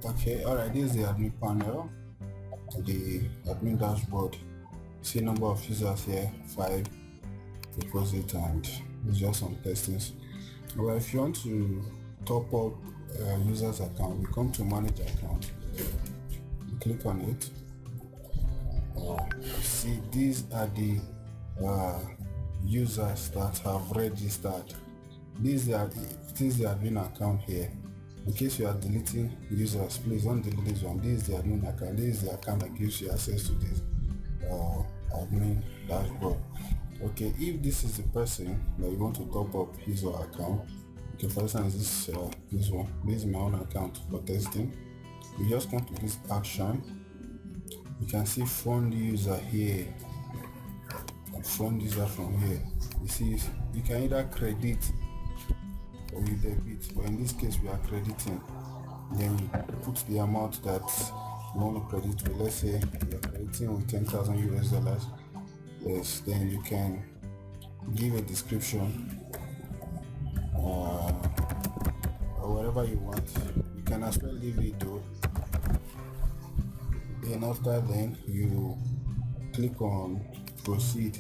Okay, all right. This is the admin panel, the admin dashboard. See number of users here, 5, deposit, and it's just some testings. Well, if you want to top up users account, you come to manage account, you click on it. See, these are the users that have registered. This is the admin account here. In case you are deleting users, please don't delete this one. This is the admin account. This is the account that gives you access to this admin dashboard. Okay, if this is the person that you want to top up his or her account, okay, for instance, this one, this is my own account for testing. You just come to this action. You can see fund user here, fund user from here. You see, you can either credit or you debit, but in this case we are crediting. Then you put the amount that you want to credit with. Let's say you are crediting with 10,000 US dollars. Yes, then you can give a description or whatever you want. You can as well leave it though. Then after then you click on proceed,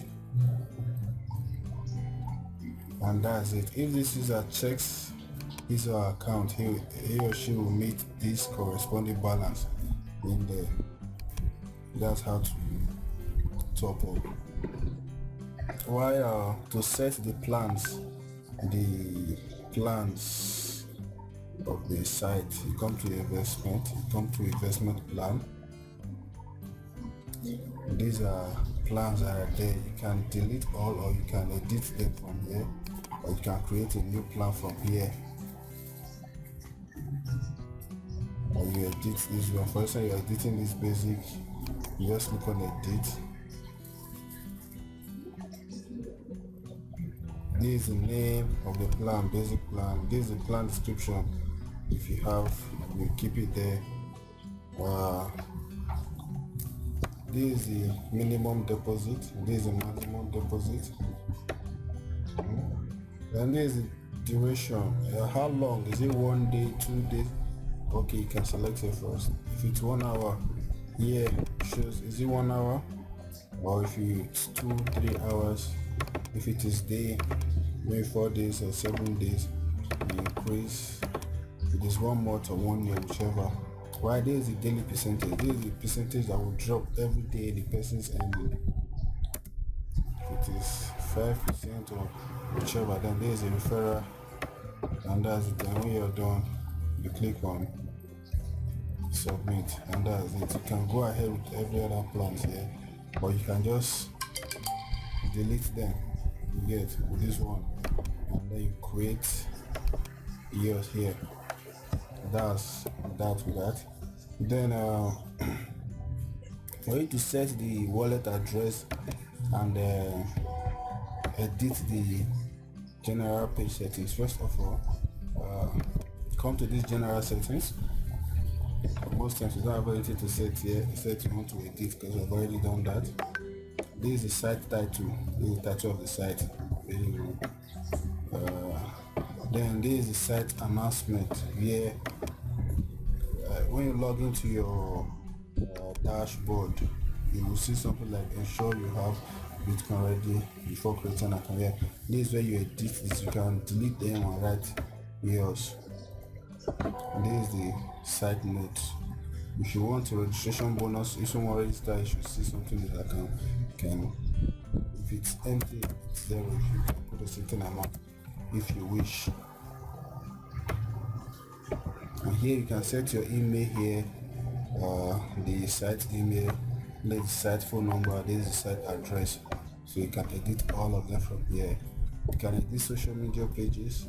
and that's it. If this user checks his or her account, he or she will meet this corresponding balance in there. That's how to top up. While to set the plans of the site, you come to investment plan. These are plans that are there. You can delete all, or you can edit them from here, or you can create a new plan from here, or you edit this one. For instance, you're editing this basic, you just click on edit. This is the name of the plan, basic plan. This is the plan description. If you have, you keep it there. This is the minimum deposit. This is the maximum deposit. And this is the duration. How long is it? 1 day, 2 days? Okay, you can select it first. If it's 1 hour, here shows is it 1 hour, or if it's 2-3 hours. If it is day, maybe 4 days or 7 days, you increase. If it is 1 month or 1 year, whichever. Why there is the daily percentage. This is the percentage that will drop every day the person's earning. If it is 5% or whichever, then there is a referral, and that's it. Then when you're done, you click on submit, and that's it. You can go ahead with every other plans here, but you can just delete them. You get with this one, and then you create yours here. That's that with that. Then for you to set the wallet address and edit the general page settings, first of all, come to this general settings. Most times you don't have anything to set here except you want to edit, because I've already done that. This is the site title. This is the title of the site. Then this is the site announcement. Here, when you log into your dashboard, you will see something like ensure you have Bitcoin ready before creating an account. Here, this is where you edit this. You can delete them and write yours. This is the site notes. If you want a registration bonus, if someone register, you should see something in the account. If it's empty, it's zero. You can put a certain amount if you wish. And here you can set your email here, the site email, this is the site phone number, this is the site address. So you can edit all of them from here. You can edit social media pages.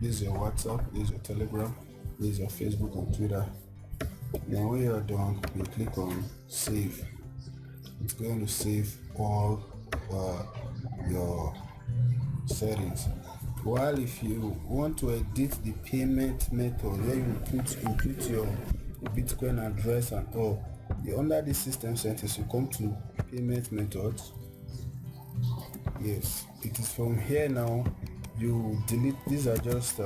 This is your WhatsApp, this is your Telegram, this is your Facebook and Twitter. Then when you're done, you click on save. It's going to save all your settings. While if you want to edit the payment method, where you input your Bitcoin address and all, under the system settings, you come to payment methods. Yes, it is from here now. You delete. These are just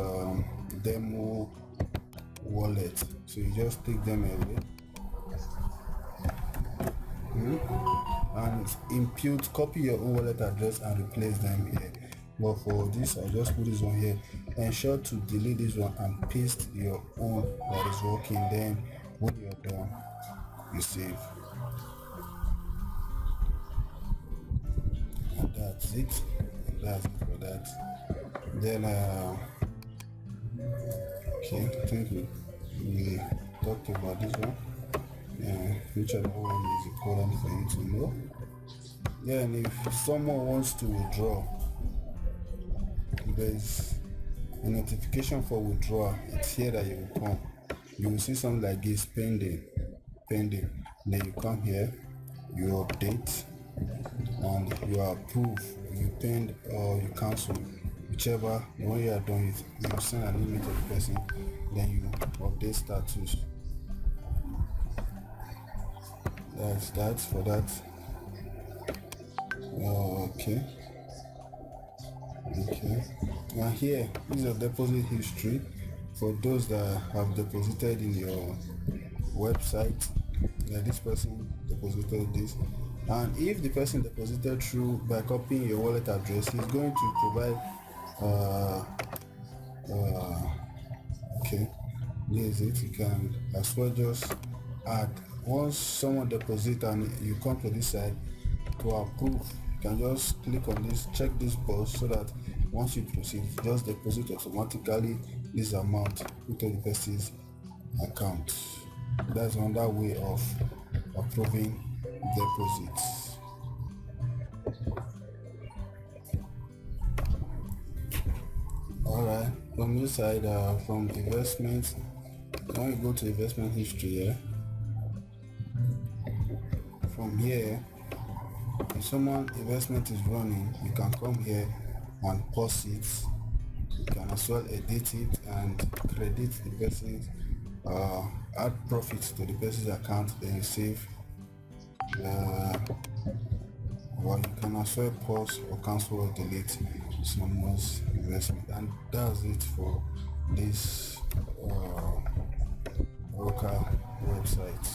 demo wallet. So you just take them away. And impute, copy your own wallet address and replace them here. But for this, I just put this one here. Ensure to delete this one and paste your own that is working. Then when you're done, you save. And that's it. And that's it for that. Then okay, I think we talked about this one. Which other one is important for you to know? Yeah, and if someone wants to withdraw, there's a notification for withdrawal. It's here that you will come. You will see something like this, pending. Then you come here, you update, and you approve, you pend or you cancel, whichever. When you are done with, you send an email to the person, then you update status. That's that for that. Okay. Now here is a deposit history for those that have deposited in your website. This person deposited this, and if the person deposited through by copying your wallet address, he's going to provide okay, this is it. You can as well just add, once someone deposit and you come to this side to approve, you can just click on this, check this box, so that once you proceed, just deposit automatically this amount into the person's account. That's another way of approving deposits. Alright, from this side, from investments, when you go to investment history here, from here, if someone investment is running, you can come here and pause it. You can as well edit it and credit the person's add profits to the person's account, then you save. Or you can as well pause or cancel or delete someone's investment. And that's it for this broker website.